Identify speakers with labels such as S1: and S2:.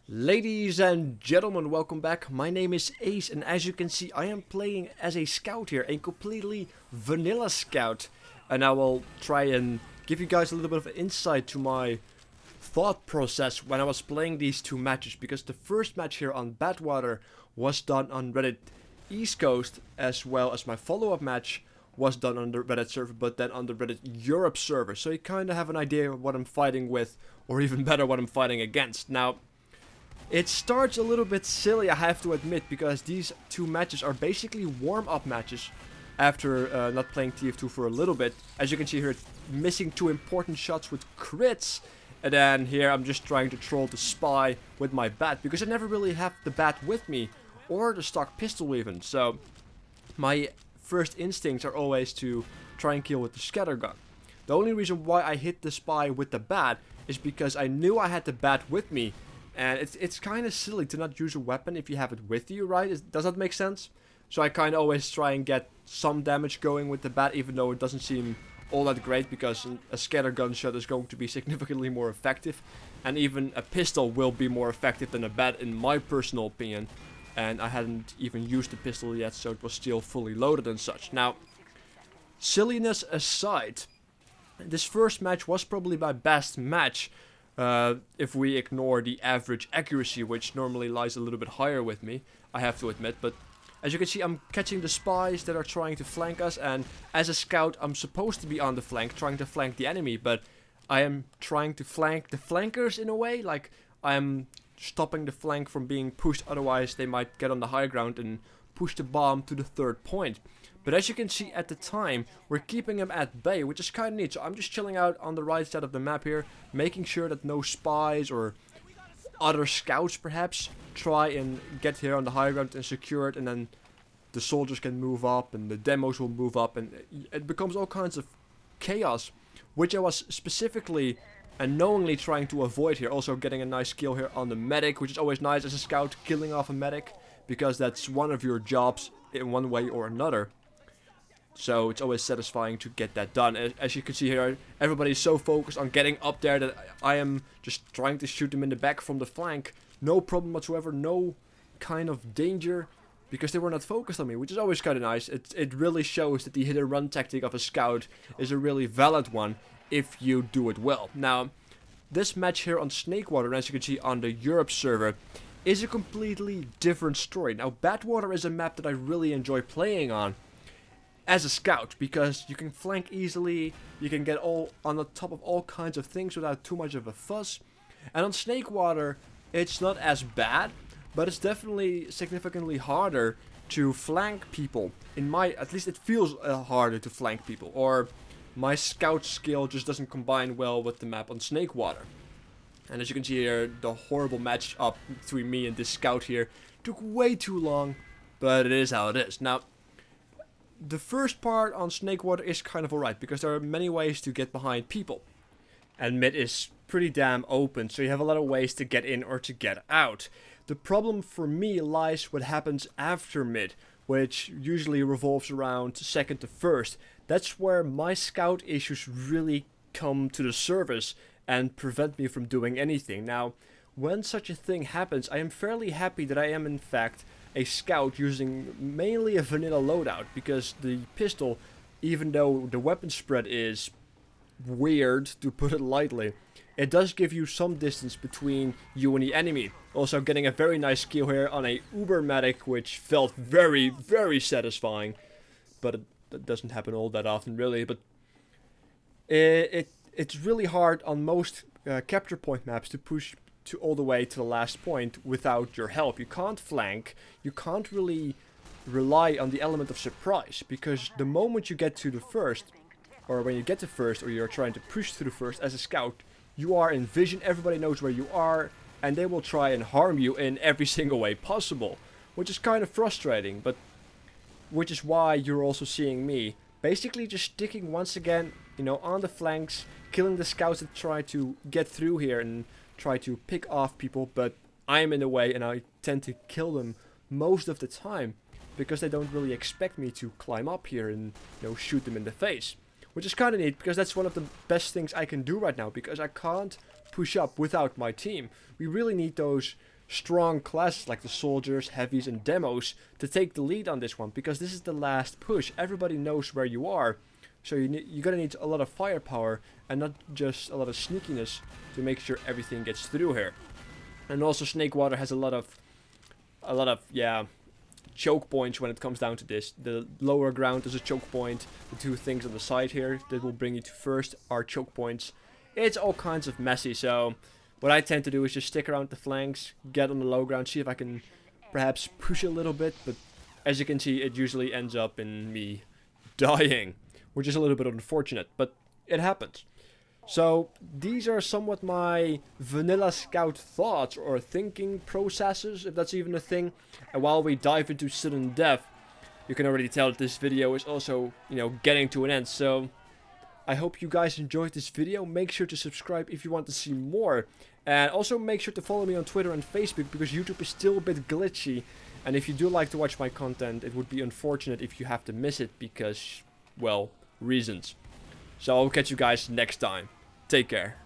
S1: Ladies and gentlemen, welcome back. My name is Ace, and as you can see, I am playing as a scout here, a completely vanilla scout. And I will try and give you guys a little bit of insight to my thought process when I was playing these two matches, because the first match here on Badwater was done on Reddit East Coast, as well as my follow-up match was done on the Reddit server, but then on the Reddit Europe server. So you kind of have an idea of what I'm fighting with, or even better, what I'm fighting against. Now, it starts a little bit silly, I have to admit, because these two matches are basically warm-up matches after not playing TF2 for a little bit. As you can see here, missing two important shots with crits. And then here I'm just trying to troll the spy with my bat, because I never really have the bat with me, or the stock pistol even. So my first instincts are always to try and kill with the scattergun. The only reason why I hit the spy with the bat is because I knew I had the bat with me. And it's kind of silly to not use a weapon if you have it with you, right? Does that make sense? So I kind of always try and get some damage going with the bat, even though it doesn't seem all that great, because a scattergun shot is going to be significantly more effective. And even a pistol will be more effective than a bat, in my personal opinion. And I hadn't even used the pistol yet, so it was still fully loaded and such. Now, silliness aside, this first match was probably my best match. If we ignore the average accuracy, which normally lies a little bit higher with me, I have to admit. But as you can see, I'm catching the spies that are trying to flank us, and as a scout, I'm supposed to be on the flank, trying to flank the enemy, but I am trying to flank the flankers in a way, like I'm stopping the flank from being pushed, otherwise they might get on the high ground and push the bomb to the third point. But as you can see at the time, we're keeping him at bay, which is kind of neat. So I'm just chilling out on the right side of the map here, making sure that no spies or other scouts perhaps try and get here on the high ground and secure it, and then the soldiers can move up and the demos will move up, and it becomes all kinds of chaos, which I was specifically and knowingly trying to avoid here. Also getting a nice kill here on the medic, which is always nice as a scout, killing off a medic, because that's one of your jobs in one way or another. So it's always satisfying to get that done. As you can see here, everybody's so focused on getting up there that I am just trying to shoot them in the back from the flank. No problem whatsoever, no kind of danger, because they were not focused on me, which is always kind of nice. It really shows that the hit and run tactic of a scout is a really valid one if you do it well. Now, this match here on Snakewater, as you can see on the Europe server, is a completely different story. Now, Badwater is a map that I really enjoy playing on as a scout, because you can flank easily, you can get all on the top of all kinds of things without too much of a fuss. And on Snakewater, it's not as bad, but it's definitely significantly harder to flank people. At least it feels harder to flank people, or my scout skill just doesn't combine well with the map on Snakewater. And as you can see here, the horrible match up between me and this scout here took way too long, but it is how it is. Now, the first part on Snakewater is kind of alright, because there are many ways to get behind people. And mid is pretty damn open, so you have a lot of ways to get in or to get out. The problem for me lies what happens after mid, which usually revolves around second to first. That's where my scout issues really come to the surface and prevent me from doing anything. Now, when such a thing happens, I am fairly happy that I am in fact a scout using mainly a vanilla loadout, because the pistol, even though the weapon spread is weird, to put it lightly, it does give you some distance between you and the enemy. Also getting a very nice kill here on a Uber medic, which felt very, very satisfying, but it doesn't happen all that often really. But it's really hard on most capture point maps to push to all the way to the last point without your help. You can't flank, you can't really rely on the element of surprise, because the moment you get to the first, or when you get to first, or you're trying to push through the first as a scout, you are in vision, everybody knows where you are, and they will try and harm you in every single way possible, which is kind of frustrating, but which is why you're also seeing me basically just sticking once again, on the flanks, killing the scouts that try to get through here and try to pick off people, but I'm in the way and I tend to kill them most of the time. because they don't really expect me to climb up here and, you know, shoot them in the face. Which is kind of neat, because that's one of the best things I can do right now, because I can't push up without my team. We really need those strong classes like the soldiers, heavies and demos to take the lead on this one, because this is the last push. Everybody knows where you are, so you're gonna need a lot of firepower and not just a lot of sneakiness to make sure everything gets through here. And also Snakewater has a lot of yeah, choke points when it comes down to this. The lower ground is a choke point. The two things on the side here that will bring you to first are choke points. It's all kinds of messy, so what I tend to do is just stick around the flanks, get on the low ground, see if I can perhaps push a little bit, but as you can see, it usually ends up in me dying, which is a little bit unfortunate, but it happens. So these are somewhat my vanilla scout thoughts or thinking processes, if that's even a thing. And while we dive into sudden death, you can already tell that this video is also, you know, getting to an end. So I hope you guys enjoyed this video. Make sure to subscribe if you want to see more. And also make sure to follow me on Twitter and Facebook, because YouTube is still a bit glitchy. And if you do like to watch my content, it would be unfortunate if you have to miss it because, well, reasons. So I'll catch you guys next time. Take care.